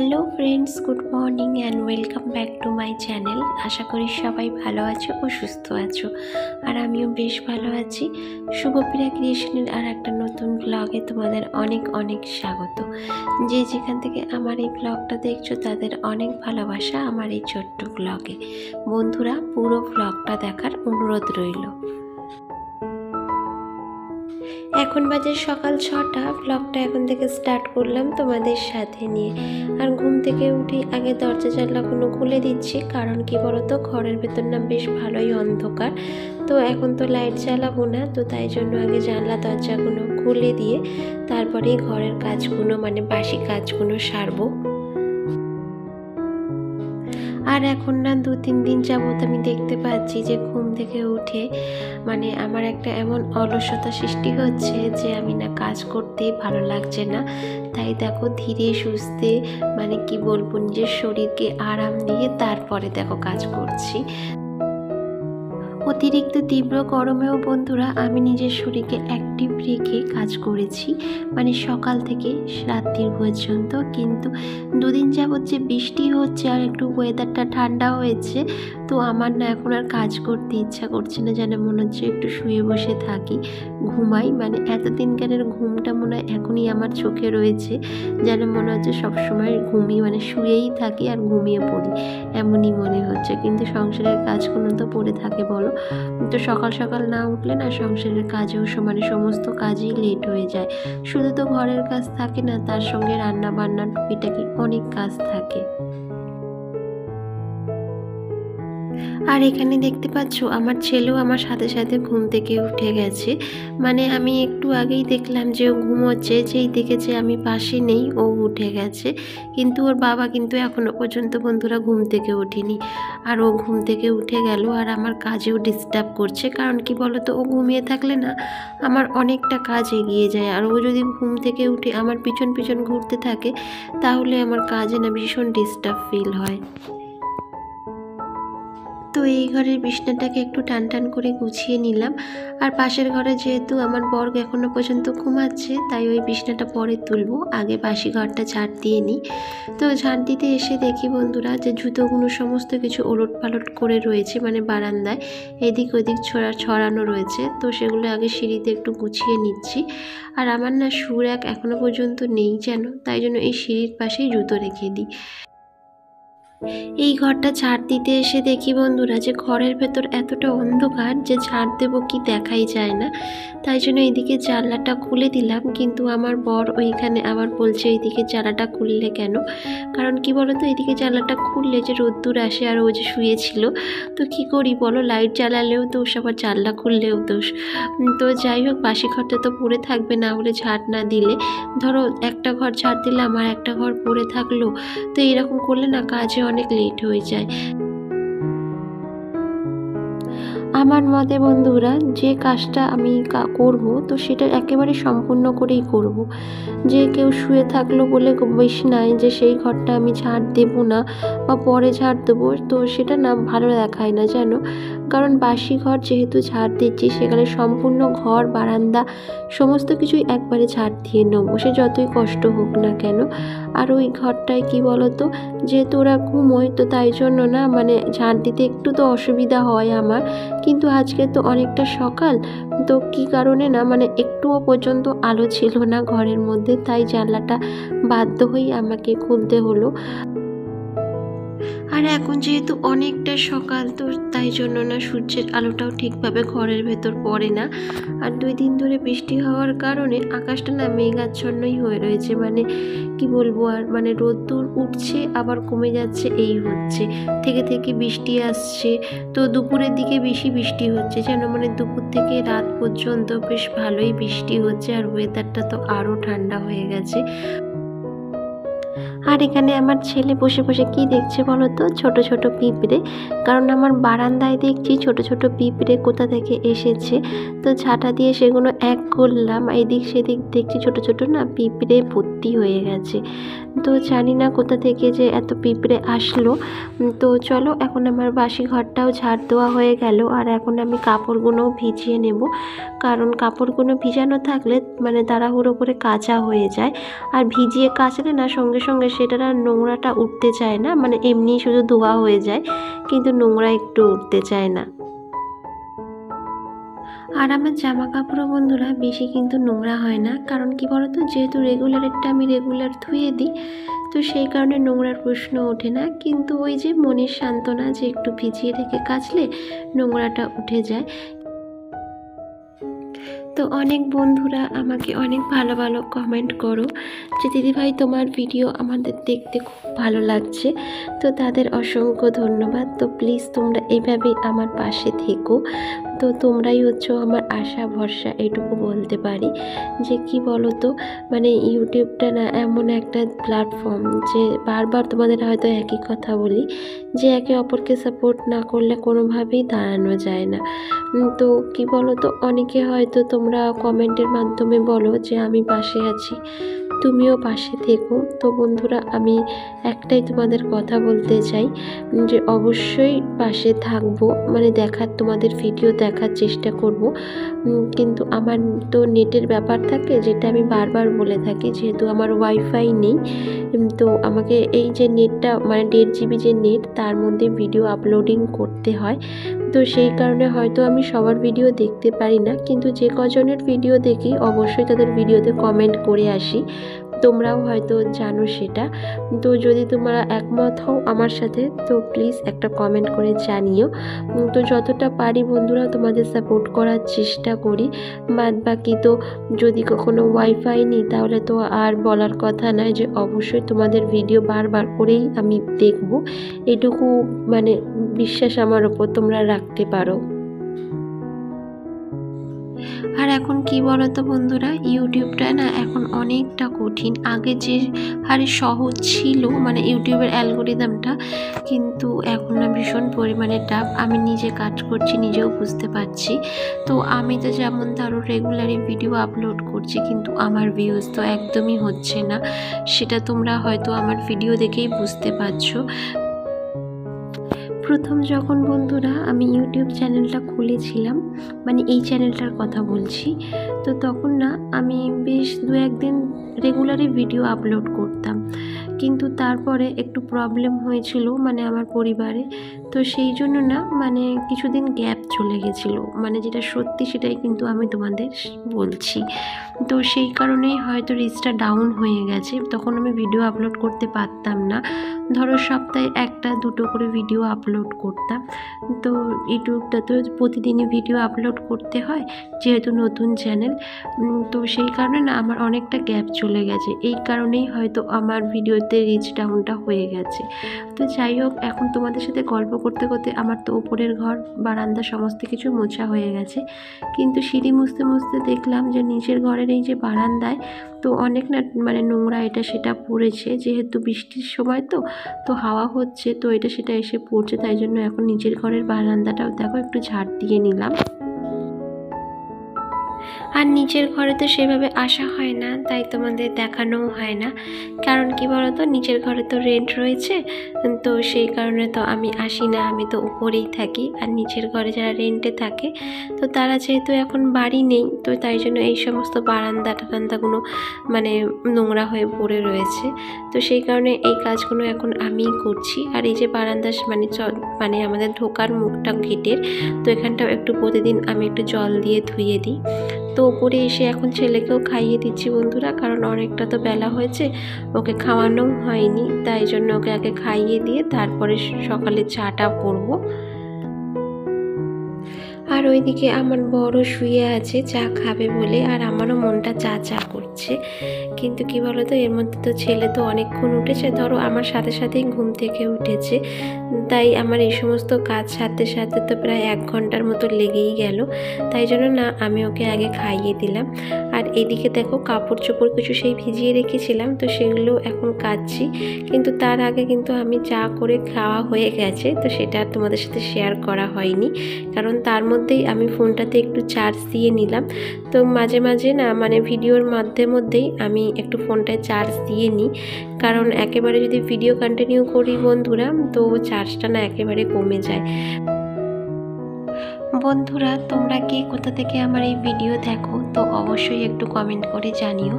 Hello friends, good morning and welcome back to my channel. আশা করি সবাই ভালো আছো ও সুস্থ আছো, আর আমিও বেশ ভালো আছি। শুভপ্রিয়া ক্রিয়েশনের আর একটা নতুন ব্লগে তোমাদের অনেক অনেক স্বাগত। যে যেখান থেকে আমার এই ব্লগটা দেখছো তাদের অনেক ভালোবাসা আমার এই ছোট্ট ব্লগে। বন্ধুরা, পুরো ব্লগটা দেখার অনুরোধ রইল। এখন বাজে সকাল 6টা। ব্লগটা এখন থেকে স্টার্ট করলাম তোমাদের সাথে নিয়ে। আর ঘুম থেকে উঠে আগে দরজা জানলাগুলো খুলে দিচ্ছি, কারণ কি বলতো, ঘরের ভেতর না বেশ ভালোই অন্ধকার। তো এখন তো লাইট জ্বালাবো না, তো তাই জন্য আগে জানলা দরজাগুলো খুলে দিয়ে তারপরেই ঘরের কাজগুলো মানে বাসি কাজগুলো সারবো। আর এখন না 2-3 দিন যাবত আমি দেখতে পাচ্ছি যে ঘুম থেকে উঠে মানে আমার একটা এমন অলসতা সৃষ্টি হচ্ছে যে আমি না কাজ করতেই ভালো লাগছে না। তাই দেখো ধীরে সুস্থে মানে কি বলবো, নিজের শরীরকে আরাম দিয়ে তারপরে দেখো কাজ করছি। অতিরিক্ত তীব্র গরমেও বন্ধুরা আমি নিজের শরীরকে অ্যাক্টিভ রেখে কাজ করেছি, মানে সকাল থেকে রাত্রির পর্যন্ত। কিন্তু 2 দিন যাবত যে বৃষ্টি হচ্ছে আর একটু ওয়েদারটা ঠান্ডা হয়েছে, তো আমার না এখন আর কাজ করতে ইচ্ছা করছে না, যেন মনে হচ্ছে একটু শুয়ে বসে থাকি, ঘুমাই। মানে এতদিনকারের ঘুমটা মনে হয় এখনই আমার চোখে রয়েছে, যেন মনে হচ্ছে সবসময় ঘুমিয়ে মানে শুয়েই থাকি আর ঘুমিয়ে পড়ি, এমনই মনে হচ্ছে। কিন্তু সংসারের কাজগুলো তো পড়ে থাকে বলো, তো সকাল সকাল না উঠলে না সংসারের কাজেও মানে সমস্ত কাজই লেট হয়ে যায়। শুধু তো ঘরের কাজ থাকে না, তার সঙ্গে রান্না বান্না টুকিটাকি অনেক কাজ থাকে। আর এখানে দেখতে পাচ্ছ আমার ছেলেও আমার সাথে সাথে ঘুম থেকে উঠে গেছে। মানে আমি একটু আগেই দেখলাম যে ও ঘুমোচ্ছে, যেই দেখেছে আমি পাশে নেই ও উঠে গেছে। কিন্তু ওর বাবা কিন্তু এখনো পর্যন্ত বন্ধুরা ঘুম থেকে ওঠেনি, আর ও ঘুম থেকে উঠে গেল আর আমার কাজেও ডিস্টার্ব করছে। কারণ কি বলতো, ও ঘুমিয়ে থাকলে না আমার অনেকটা কাজ এগিয়ে যায়, আর ও যদি ঘুম থেকে উঠে আমার পিছন পিছন ঘুরতে থাকে তাহলে আমার কাজে না ভীষণ ডিস্টার্ব ফিল হয়। তো এই ঘরের বিছনাটাকে একটু টান টান করে গুছিয়ে নিলাম। আর পাশের ঘরে যেহেতু আমার বর্গ এখনো পর্যন্ত ঘুমাচ্ছে, তাই ওই বিছনাটা পরে তুলবো, আগে বাসি ঘরটা ঝাড় দিয়ে নিই। তো ঝাড় দিতে এসে দেখি বন্ধুরা যে জুতোগুলো সমস্ত কিছু ওলট পালট করে রয়েছে, মানে বারান্দায় এদিক ওদিক ছড়ানো রয়েছে। তো সেগুলো আগে সিঁড়িতে একটু গুছিয়ে নিচ্ছি। আর আমার না শু র্যাক এখনো পর্যন্ত নেই যেন, তাই জন্য এই সিঁড়ির পাশেই জুতো রেখে দিই। এই ঘরটা ঝাড় দিতে এসে দেখি বন্ধুরা যে ঘরের ভেতর এতটা অন্ধকার যে ঝাড় দেবো কি দেখাই যায় না। তাই জন্য এইদিকে জানলাটা খুলে দিলাম, কিন্তু আমার বর ওইখানে আবার বলছে এইদিকে জানলাটা খুললে কেন। কারণ কি বলো তো, এইদিকে জানলাটা খুললে যে রোদ্দুর আসে, আর ও যে শুয়েছিল, তো কি করি বলো, লাইট জ্বালালেও দোষ আবার জানলা খুললেও দোষ। তো যাই হোক, বাসি ঘরটা তো পড়ে থাকবে, না হলে ঝাড় না দিলে ধরো একটা ঘর ঝাড় দিলাম আর একটা ঘর পড়ে থাকলো, তো এরকম করলে না কাজে অনেক লেট হয়ে যায়। আমার মতে বন্ধুরা, যে কাজটা আমি করব তো সেটা একেবারে সম্পূর্ণ করেই করব। যে কেউ শুয়ে থাকলো বলে বেশি নাই যে সেই ঘরটা আমি ঝাড় দেব না বা পরে ঝাড় দেবো, তো সেটা না ভালো দেখায় না যেন। কারণ বাসি ঘর যেহেতু ঝাড় দিচ্ছি, সেখানে সম্পূর্ণ ঘর বারান্দা সমস্ত কিছুই একবারে ঝাড় দিয়ে নেবো, সে যতই কষ্ট হোক না কেন। আর ওই ঘরটায় কি বলতো, যেহেতু ওরা ঘুমোয়, তো তাই জন্য না মানে ঝাড় দিতে একটু তো অসুবিধা হয় আমার। কিন্তু আজকে তো অনেকটা সকাল, তো কি কারণে না মানে একটুও পর্যন্ত আলো ছিল না ঘরের মধ্যে, তাই জানলাটা বাধ্য হয়েই আমাকে খুলতে হলো। আর এখন যেহেতু অনেকটা সকাল, তো তাই জন্য না সূর্যের আলোটাও ঠিকভাবে ঘরের ভেতর পড়ে না। আর 2 দিন ধরে বৃষ্টি হওয়ার কারণে আকাশটা না মেঘাচ্ছন্নই হয়ে রয়েছে। মানে কি বলবো, আর মানে রোদ্দুর উঠছে আবার কমে যাচ্ছে, এই হচ্ছে, থেকে থেকে বৃষ্টি আসছে। তো দুপুরের দিকে বেশি বৃষ্টি হচ্ছে যেন, মানে দুপুর থেকে রাত পর্যন্ত বেশ ভালোই বৃষ্টি হচ্ছে, আর ওয়েদারটা তো আরও ঠান্ডা হয়ে গেছে। আর এখানে আমার ছেলে বসে বসে কি দেখছে বলো তো, ছোট ছোট পিঁপড়ে। কারণ আমার বারান্দায় দেখছি ছোট ছোট পিঁপড়ে কোথা থেকে এসেছে, তো ঝাঁটা দিয়ে সেগুলো এক করলাম, এদিক সেদিক দেখছি ছোট ছোট না পিঁপড়ে ভর্তি হয়ে গেছে। তো জানি না কোথা থেকে যে এত পিঁপড়ে আসলো। তো চলো, এখন আমার বাসি ঘরটাও ঝাড় দেওয়া হয়ে গেল, আর এখন আমি কাপড়গুলোও ভিজিয়ে নেব। কারণ কাপড়গুলো ভিজানো থাকলে মানে তাড়াহুড়ো করে কাচা হয়ে যায়, আর ভিজিয়ে কাচলে না সঙ্গে সঙ্গে সেটার আর নোংরাটা উঠতে চায় না, মানে এমনি শুধু ধোয়া হয়ে যায় কিন্তু নোংরা একটু উঠতে চায় না। আর আমার জামা কাপড়ও বন্ধুরা বেশি কিন্তু নোংরা হয় না, কারণ কি বলতো, যেহেতু রেগুলারেরটা আমি রেগুলার ধুয়ে দিই, তো সেই কারণে নোংরার প্রশ্ন ওঠে না। কিন্তু ওই যে মনের সান্ত্বনা যে একটু ভিজিয়ে রেখে কাচলে নোংরাটা উঠে যায়। তো অনেক বন্ধুরা আমাকে অনেক ভালো ভালো কমেন্ট করো যে দিদিভাই তোমার ভিডিও আমাদের দেখতে খুব ভালো লাগছে, তো তাদের অসংখ্য ধন্যবাদ। তো প্লিজ তোমরা এইভাবেই আমার পাশে থেকো। তো তোমরাই হচ্ছে আমার আশা ভরসা, এটুকু বলতে পারি। যে কি বলো তো, মানে ইউটিউবটা না এমন একটা প্ল্যাটফর্ম যে বারবার তোমাদের হয়তো একই কথা বলি, যে একে অপরকে সাপোর্ট না করলে কোনোভাবেই দাঁড়ানো যায় না। তো কি বলো তো, অনেকে হয়তো তোমরা কমেন্টের মাধ্যমে বলো যে আমি পাশে আছি, তুমিও পাশে থেকো। তো বন্ধুরা, আমি একটাই তোমাদের কথা বলতে চাই যে অবশ্যই পাশে থাকবো, মানে তোমাদের ভিডিও দেখার চেষ্টা করব। কিন্তু আমার তো নেটের ব্যাপার থাকে, যেটা আমি বারবার বলে থাকি, যেহেতু আমার ওয়াইফাই নেই, তো আমাকে এই যে নেটটা মানে 1.5 GB যে নেট, তার মধ্যে ভিডিও আপলোডিং করতে হয়। তো সেই কারণে হয়তো আমি সবার ভিডিও দেখতে পারি না, কিন্তু যে কজনের ভিডিও দেখি অবশ্যই তাদের ভিডিওতে কমেন্ট করে আসি, তোমরাও হয়তো জানো সেটা। তো যদি তোমরা একমত হও আমার সাথে, তো প্লিজ একটা কমেন্ট করে জানিও। তো যতটা পারি বন্ধুরা তোমাদের সাপোর্ট করার চেষ্টা করি। বাদ বাকি তো যদি কখনো ওয়াইফাই নিই, তাহলে তো আর বলার কথা নয়, যে অবশ্যই তোমাদের ভিডিও বারবার করেই আমি দেখব, এটুকু মানে বিশ্বাস আমার ওপর তোমরা রাখতে পারো। আর এখন কি বলতো বন্ধুরা, ইউটিউবটা না এখন অনেকটা কঠিন। আগে যে হারে সহজ ছিল মানে ইউটিউবের অ্যালগোরিদমটা, কিন্তু এখন না ভীষণ পরিমাণে টাফ। আমি নিজে কাজ করছি, নিজেও বুঝতে পারছি। তো আমি তো যেমন ধরো রেগুলারই ভিডিও আপলোড করছি, কিন্তু আমার ভিউজ তো একদমই হচ্ছে না। সেটা তোমরা হয়তো আমার ভিডিও দেখেই বুঝতে পারছো। প্রথম যখন বন্ধুরা আমি ইউটিউব চ্যানেলটা খুলেছিলাম, মানে এই চ্যানেলটার কথা বলছি, তো তখন না আমি বেশ 2-1 দিন রেগুলারই ভিডিও আপলোড করতাম, কিন্তু তারপরে একটু প্রবলেম হয়েছিল মানে আমার পরিবারে। তো সেই জন্য না মানে কিছুদিন গ্যাপ চলে গেছিলো, মানে যেটা সত্যি সেটাই কিন্তু আমি তোমাদের বলছি। তো সেই কারণেই হয়তো রিচটা ডাউন হয়ে গেছে, তখন আমি ভিডিও আপলোড করতে পারতাম না। ধরো সপ্তাহে 1-2 করে ভিডিও আপলোড করতাম। তো ইউটিউবটা তো প্রতিদিনই ভিডিও আপলোড করতে হয়, যেহেতু নতুন চ্যানেল। তো সেই কারণে না আমার অনেকটা গ্যাপ চলে গেছে, এই কারণেই হয়তো আমার ভিডিওতে রিচ ডাউনটা হয়ে গেছে। তো যাই হোক, এখন তোমাদের সাথে গল্প করতে করতে আমার তো উপরের ঘর বারান্দা সমস্ত কিছু মোছা হয়ে গেছে, কিন্তু সিঁড়ি মুছতে মুছতে দেখলাম যে নিচের ঘরের এই যে বারান্দায় তো অনেক না মানে নোংরা এটা সেটা পড়েছে, যেহেতু বৃষ্টির সময় তো হাওয়া হচ্ছে, তো এটা সেটা এসে পড়ছে। তাই জন্য এখন নিচের ঘরের বারান্দাটাও দেখো একটু ঝাড় দিয়ে নিলাম। আর নিচের ঘরে তো সেভাবে আসা হয় না, তাই তোমাদের দেখানোও হয় না। কারণ কি বলতো, নিচের ঘরে তো রেন্ট রয়েছে, তো সেই কারণে তো আমি আসি না, আমি তো উপরেই থাকি। আর নিচের ঘরে যারা রেন্টে থাকে, তো তারা যেহেতু এখন বাড়ি নেই, তো তাই জন্য এই সমস্ত বারান্দাগুলো মানে নোংরা হয়ে পড়ে রয়েছে। তো সেই কারণে এই কাজগুলো এখন আমিই করছি। আর এই যে বারান্দা মানে আমাদের ঢোকার মুখটা গেটের, তো এখানটাও একটু প্রতিদিন আমি একটু জল দিয়ে ধুয়ে দিই। তো উপরে এসে এখন ছেলেকেও খাইয়ে দিচ্ছি বন্ধুরা, কারণ অনেকটা তো বেলা হয়েছে, ওকে খাওয়ানোও হয়নি, তাই জন্য ওকে আগে খাইয়ে দিয়ে তারপরে সকালে চাটা করবো। আর ওইদিকে আমার বড় শুয়ে আছে চা খাবে বলে, আর আমারও মনটা চা চা করছে। কিন্তু কি বলতো, এর মধ্যে তো ছেলে তো অনেকক্ষণ উঠেছে, ধরো আমার সাথে সাথেই ঘুম থেকে উঠেছে, তাই আমার এই সমস্ত কাজ সারতে সারতে তো প্রায় 1 ঘন্টার মতো লেগেই গেল। তাই জন্য না আমি ওকে আগে খাইয়ে দিলাম। আর এদিকে দেখো কাপড় চোপড় কিছু সেই ভিজিয়ে রেখেছিলাম, তো সেগুলো এখন কাচ্ছি। কিন্তু তার আগে কিন্তু আমি চা করে খাওয়া হয়ে গেছে, তো সেটা তোমাদের সাথে শেয়ার করা হয়নি, কারণ তার মধ্যেই আমি ফোনটাতে একটু চার্জ দিয়ে নিলাম। তো মাঝে মাঝে না মানে ভিডিওর মধ্যেই আমি একটু ফোনটায় চার্জ দিয়ে নিই, কারণ একেবারে যদি ভিডিও কন্টিনিউ করি বন্ধুরা, তো চার্জটা না একেবারে কমে যায়। বন্ধুরা, তোমরা কে কোথা থেকে আমার এই ভিডিও দেখো তো অবশ্যই একটু কমেন্ট করে জানিও।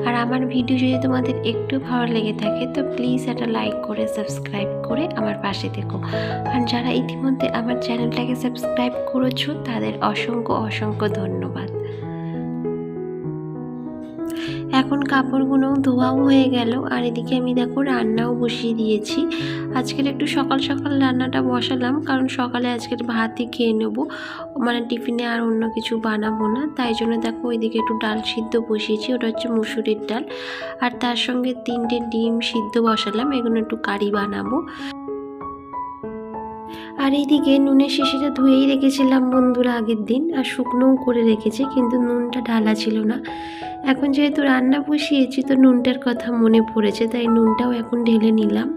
আর আমার ভিডিও যদি তোমাদের একটু ভালো লেগে থাকে তো প্লিজ একটা লাইক করে সাবস্ক্রাইব করে আমার পাশে থেকো। আর যারা ইতিমধ্যে আমার চ্যানেলটাকে সাবস্ক্রাইব করেছো তাদের অসংখ্য অসংখ্য ধন্যবাদ। এখন কাপড়গুলো ধোয়াও হয়ে গেল, আর এদিকে আমি দেখো রান্নাও বসিয়ে দিয়েছি। আজকের একটু সকাল সকাল রান্নাটা বসালাম, কারণ সকালে আজকের ভাতই খেয়ে নেবো, মানে টিফিনে আর অন্য কিছু বানাবো না। তাই জন্য দেখো ওইদিকে একটু ডাল সিদ্ধ বসিয়েছি, ওটা হচ্ছে মুসুরির ডাল, আর তার সঙ্গে 3টে ডিম সিদ্ধ বসালাম, এগুলো একটু কারি বানাবো। আর এইদিকে নুনের শিশিটা ধুয়েই রেখেছিলাম বন্ধুরা আগের দিন, আর শুকনোও করে রেখেছি, কিন্তু নুনটা ঢালা ছিল না। এখন যেহেতু রান্না বসিয়েছি তো নুনটার কথা মনে পড়েছে, তাই নুনটাও এখন ঢেলে নিলাম।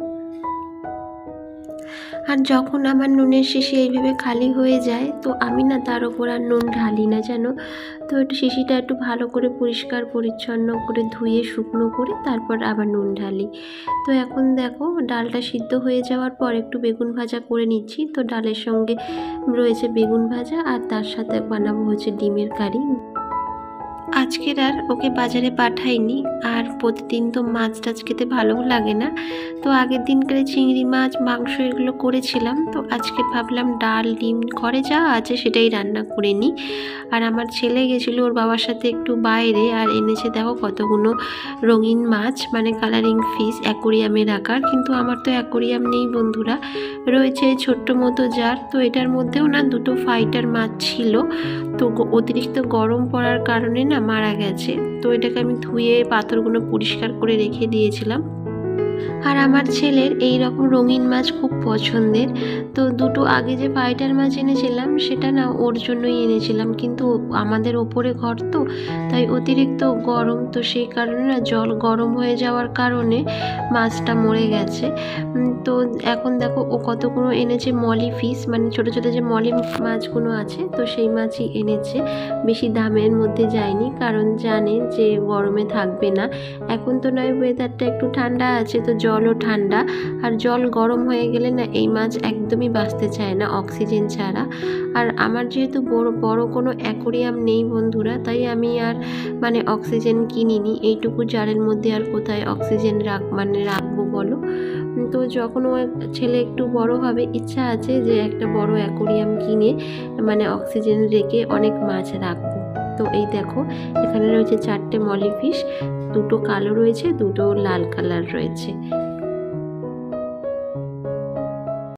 আর যখন আমার নুনের শিশি এইভাবে খালি হয়ে যায় তো আমি না তার ওপর আর নুন ঢালি না, জানো তো একটু শিশিটা একটু ভালো করে পরিষ্কার পরিচ্ছন্ন করে ধুয়ে শুকনো করে তারপর আবার নুন ঢালি। তো এখন দেখো ডালটা সিদ্ধ হয়ে যাওয়ার পর একটু বেগুন ভাজা করে নিচ্ছি। তো ডালের সঙ্গে রয়েছে বেগুন ভাজা, আর তার সাথে বানাবো হচ্ছে ডিমের কারি। আজকের আর ওকে বাজারে পাঠাইনি, আর প্রতিদিন তো মাছ টাছ খেতে ভালোও লাগে না। তো আগের দিনকারে চিংড়ি মাছ মাংস এগুলো করেছিলাম, তো আজকে ভাবলাম ডাল ডিম ঘরে যা আছে সেটাই রান্না করে নিই। আর আমার ছেলে গেছিলো ওর বাবার সাথে একটু বাইরে, আর এনেছে দেখো কতগুলো রঙিন মাছ, মানে কালারিং ফিশ অ্যাকোরিয়ামের আকার। কিন্তু আমার তো অ্যাকোরিয়াম নেই বন্ধুরা, রয়েছে ছোট্ট মতো জার। তো এটার মধ্যেও না দুটো ফাইটার মাছ ছিল, তো অতিরিক্ত গরম পড়ার কারণে না মারা গেছে। তো এটাকে আমি ধুয়ে পাথরগুলো পরিষ্কার করে রেখে দিয়েছিলাম। আর আমার ছেলের এই রকম রঙিন মাছ খুব পছন্দের। তো দুটো আগে যে ফাইটার মাছ এনেছিলাম সেটা না ওর জন্যই এনেছিলাম, কিন্তু আমাদের ওপরে ঘর তো, তাই অতিরিক্ত গরম, তো সেই কারণে না জল গরম হয়ে যাওয়ার কারণে মাছটা মরে গেছে। তো এখন দেখো ও কতগুলো এনেছে মলি ফিশ, মানে ছোটো ছোটো যে মলি মাছগুলো আছে, তো সেই মাছই এনেছে। বেশি দামের মধ্যে যায়নি, কারণ জানে যে গরমে থাকবে না। এখন তো নয় ওয়েদারটা একটু ঠান্ডা আছে, তো জলও ঠান্ডা, আর জল গরম হয়ে গেলে না এই মাছ একদমই বাঁচতে চায় না অক্সিজেন ছাড়া। আর আমার যেহেতু বড় কোনো অ্যাকোরিয়াম নেই বন্ধুরা, তাই আমি আর মানে অক্সিজেন কিনিনি। এইটুকু জারের মধ্যে আর কোথায় অক্সিজেন রাখবো বলো। তো যখন ও ছেলে একটু বড় হবে ইচ্ছা আছে যে একটা বড় অ্যাকোরিয়াম কিনে মানে অক্সিজেন রেখে অনেক মাছ রাখবো। তো এই দেখো এখানে রয়েছে 4টে মলি ফিশ, দুটো কালো রয়েছে, দুটো লাল কালার রয়েছে।